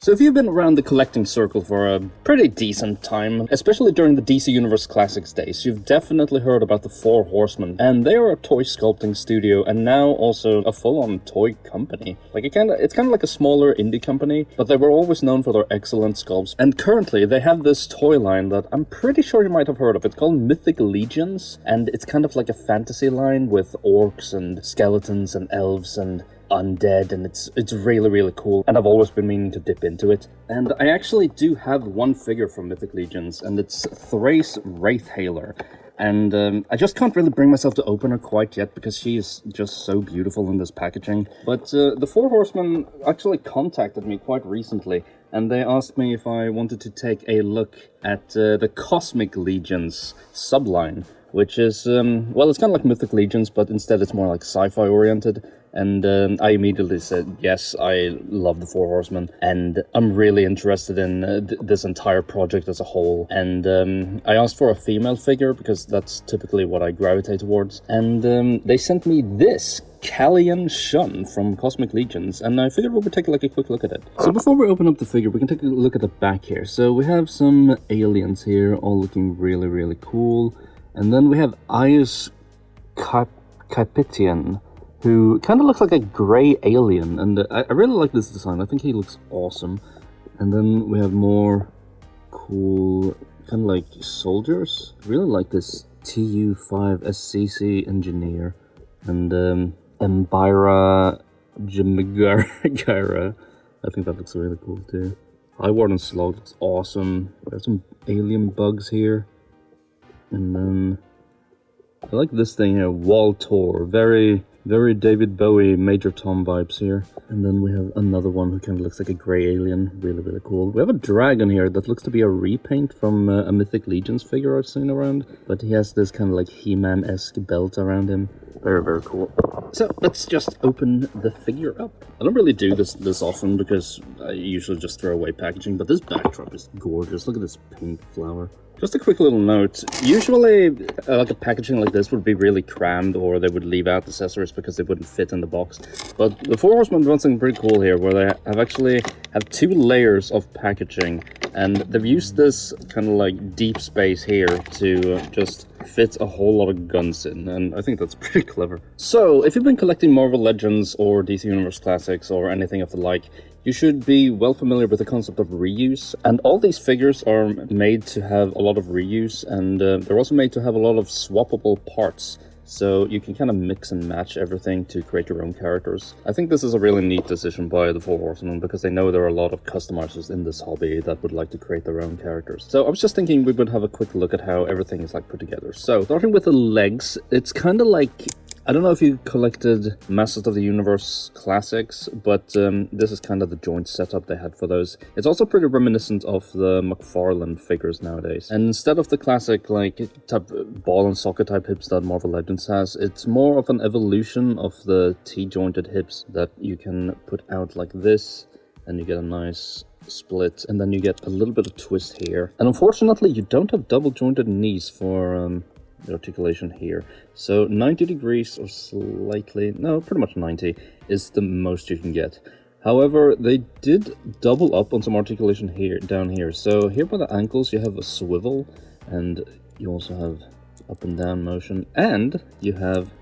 So if you've been around the collecting circle for a pretty decent time, especially during the DC Universe Classics days, you've definitely heard about the Four Horsemen. And they are a toy sculpting studio and now also a full-on toy company. It's kind of like a smaller indie company, but they were always known for their excellent sculpts. And currently they have this toy line that I'm pretty sure you might have heard of. It's called Mythic Legions, and it's kind of like a fantasy line with orcs and skeletons and elves and undead, and it's really cool, and I've always been meaning to dip into it. And I actually do have one figure from Mythic Legions, and it's Thrace Wraithhaler. And I just can't really bring myself to open her quite yet because she is just so beautiful in this packaging. But the Four Horsemen actually contacted me quite recently, and they asked me if I wanted to take a look at the Cosmic Legions subline, which is, well, it's kind of like Mythic Legions, but instead it's more like sci-fi oriented. And I immediately said, yes, I love the Four Horsemen, and I'm really interested in this entire project as a whole. And I asked for a female figure, because that's typically what I gravitate towards. And they sent me this Kalian Shunn from Cosmic Legions, and I figured we would take a quick look at it. So before we open up the figure, we can take a look at the back here. So we have some aliens here, all looking really cool. And then we have Ius Capitian, who kind of looks like a grey alien, and I really like this design. I think he looks awesome. And then we have more cool, kind of like soldiers. I really like this TU5 SCC engineer, and Mbira Jimigara. I think that looks really cool too. Highwarden Slug looks awesome. We have some alien bugs here. And then I like this thing here, Wall Tour. Very David Bowie, Major Tom vibes here. And then we have another one who kind of looks like a grey alien. Really cool. We have a dragon here that looks to be a repaint from a Mythic Legions figure I've seen around. But he has this kind of like He-Man-esque belt around him. Very cool. So let's just open the figure up. I don't really do this often because I usually just throw away packaging, but this backdrop is gorgeous. Look at this pink flower. Just a quick little note, usually like a packaging like this would be really crammed, or they would leave out accessories because they wouldn't fit in the box. But the Four Horsemen done something pretty cool here, where they have 2 layers of packaging, and they've used this kind of like deep space here to just fit a whole lot of guns in, and I think that's pretty clever. So, if you've been collecting Marvel Legends or DC Universe Classics or anything of the like, you should be well familiar with the concept of reuse, and all these figures are made to have a lot of reuse, and they're also made to have a lot of swappable parts, so you can kind of mix and match everything to create your own characters. I think this is a really neat decision by the Four Horsemen, because they know there are a lot of customizers in this hobby that would like to create their own characters. So I was just thinking we would have a quick look at how everything is put together. So starting with the legs, it's kind of like, I don't know if you collected Masters of the Universe Classics, but this is kind of the joint setup they had for those. It's also pretty reminiscent of the McFarlane figures nowadays. And instead of the classic type ball and socket type hips that Marvel Legends has, it's more of an evolution of the T-jointed hips that you can put out like this, and you get a nice split, and then you get a little bit of twist here. And unfortunately, you don't have double jointed knees for the articulation here. So 90 degrees or slightly, no, pretty much 90 is the most you can get. However, they did double up on some articulation here, down here. So here by the ankles you have a swivel, and you also have up and down motion, and you have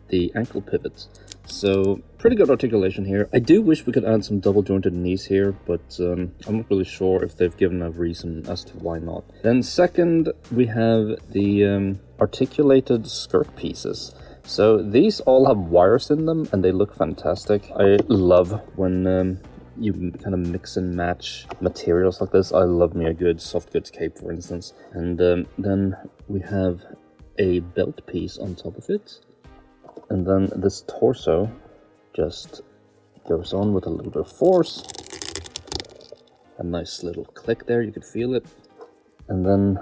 the ankle pivots. So pretty good articulation here. I do wish we could add some double jointed knees here, but I'm not really sure if they've given a reason as to why not. Then second, we have the articulated skirt pieces. So these all have wires in them, and they look fantastic. I love when you kind of mix and match materials like this. I love me a good soft goods cape, for instance. And then we have a belt piece on top of it. And then this torso just goes on with a little bit of force. A nice little click there, you could feel it. And then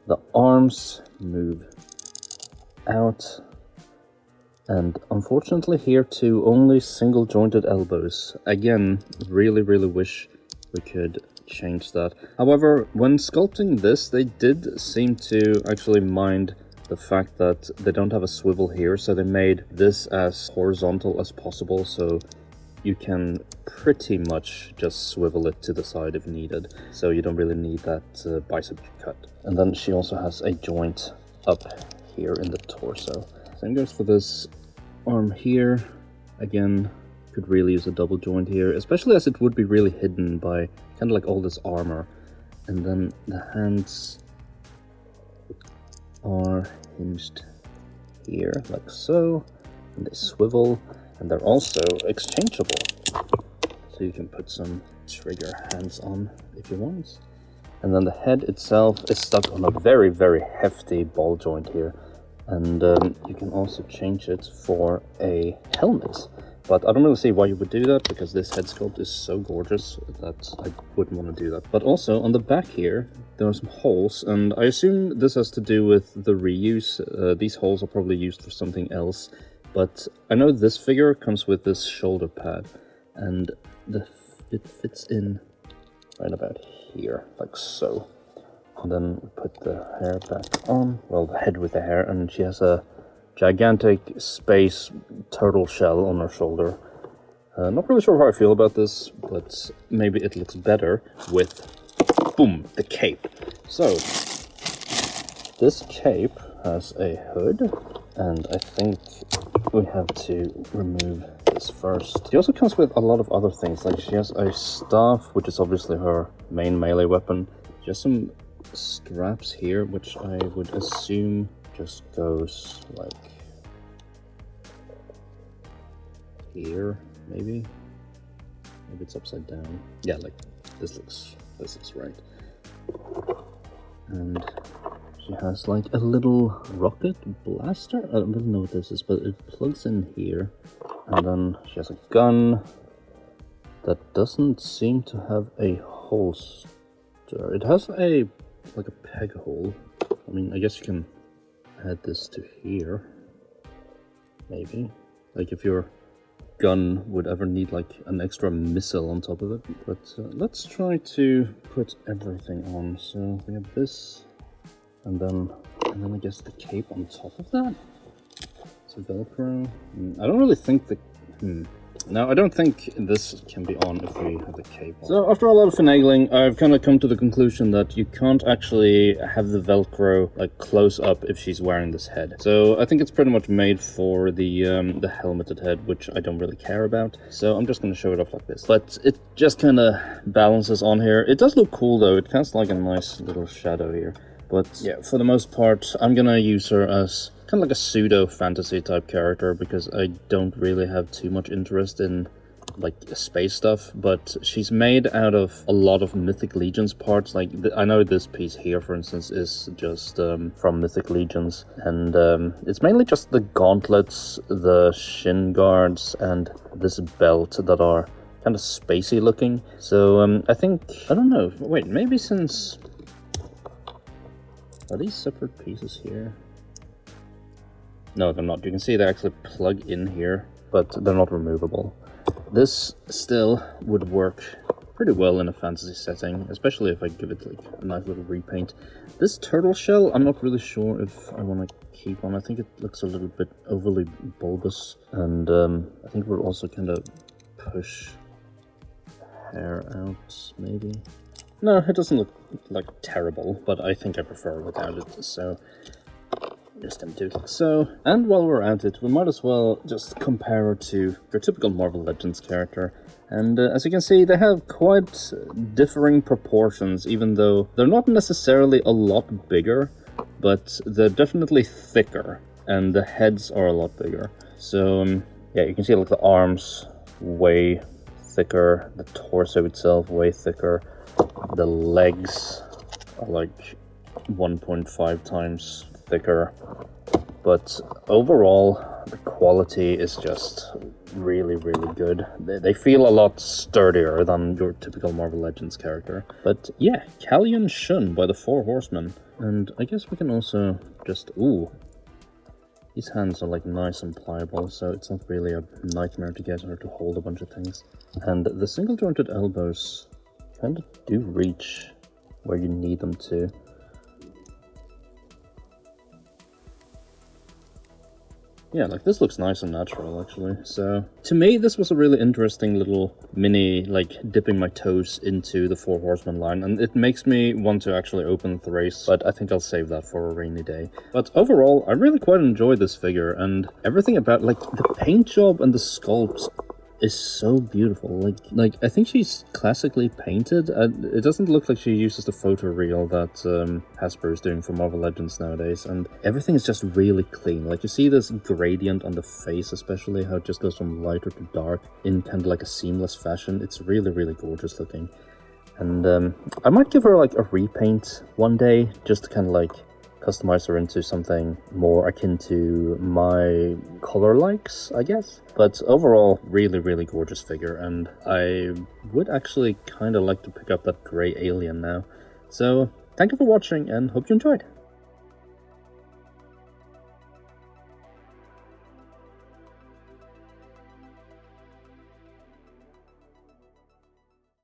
the arms move out. And unfortunately here too, only single jointed elbows. Again, really wish we could change that. However, when sculpting this, they did seem to actually mind the fact that they don't have a swivel here, so they made this as horizontal as possible, so you can pretty much just swivel it to the side if needed, so you don't really need that bicep cut. And then she also has a joint up here in the torso. Same goes for this arm here. Again, could really use a double joint here, especially as it would be really hidden by kind of like all this armor. And then the hands are hinged here, like so, and they swivel, and they're also exchangeable. So you can put some trigger hands on if you want. And then the head itself is stuck on a very, very hefty ball joint here. And you can also change it for a helmet. But I don't really see why you would do that, because this head sculpt is so gorgeous that I wouldn't want to do that. But also on the back here, there are some holes, and I assume this has to do with the reuse. These holes are probably used for something else. But I know this figure comes with this shoulder pad, and it fits in right about here, like so. And then we put the hair back on, well, the head with the hair, and she has a gigantic space turtle shell on her shoulder. Not really sure how I feel about this, but maybe it looks better with, boom, the cape. So, this cape has a hood, and I think we have to remove this first. She also comes with a lot of other things, like she has a staff, which is obviously her main melee weapon. She has some straps here, which I would assume just goes like here, maybe it's upside down. Yeah, like this looks right. And she has like a little rocket blaster. I don't really know what this is, but it plugs in here. And then she has a gun that doesn't seem to have a holster. It has a like a peg hole. I mean, I guess you can add this to here, maybe, like if your gun would ever need like an extra missile on top of it. But let's try to put everything on. So we have this, and then I guess the cape on top of that. So Velcro. I don't really think the No, I don't think this can be on if we have the cape on. So after a lot of finagling, I've kind of come to the conclusion that you can't actually have the Velcro like close up if she's wearing this head. So I think it's pretty much made for the helmeted head, which I don't really care about. So I'm just going to show it off like this. But it just kind of balances on here. It does look cool though. It casts like a nice little shadow here. But yeah, for the most part, I'm going to use her as kind of like a pseudo fantasy type character, because I don't really have too much interest in like space stuff, but she's made out of a lot of Mythic Legions parts. Like I know this piece here, for instance, is just from Mythic Legions, and it's mainly just the gauntlets, the shin guards, and this belt that are kind of spacey looking. So I think, I don't know, wait, maybe since, are these separate pieces here? No, they're not. You can see they actually plug in here, but they're not removable. This still would work pretty well in a fantasy setting, especially if I give it like a nice little repaint. This turtle shell, I'm not really sure if I want to keep on. I think it looks a little bit overly bulbous, and I think we'll also kind of push hair out, maybe. No, it doesn't look like terrible, but I think I prefer without it, so just gonna do it like so. And while we're at it, we might as well just compare her to your typical Marvel Legends character. And as you can see, they have quite differing proportions, even though they're not necessarily a lot bigger, but they're definitely thicker, and the heads are a lot bigger. So yeah, you can see like the arms way thicker, the torso itself way thicker, the legs are like 1.5 times thicker, but overall the quality is just really, really good. They feel a lot sturdier than your typical Marvel Legends character. But yeah, Kalian Shunn by the Four Horsemen. And I guess we can also just, ooh, these hands are like nice and pliable, so it's not really a nightmare to get her to hold a bunch of things. And the single jointed elbows kind of do reach where you need them to. Yeah, like this looks nice and natural actually. So to me, this was a really interesting little mini, like dipping my toes into the Four Horsemen line, and it makes me want to actually open the race, but I think I'll save that for a rainy day. But overall, I really quite enjoyed this figure, and everything about like the paint job and the sculpts is so beautiful. Like I think she's classically painted. It doesn't look like she uses the photoreal that Hasbro is doing for Marvel Legends nowadays, and everything is just really clean. Like you see this gradient on the face, especially how it just goes from lighter to dark in kind of like a seamless fashion. It's really, really gorgeous looking. And I might give her like a repaint one day, just to kind of like customize her into something more akin to my color likes, I guess. But overall, really, really gorgeous figure, and I would actually kind of like to pick up that gray alien now. So thank you for watching, and hope you enjoyed.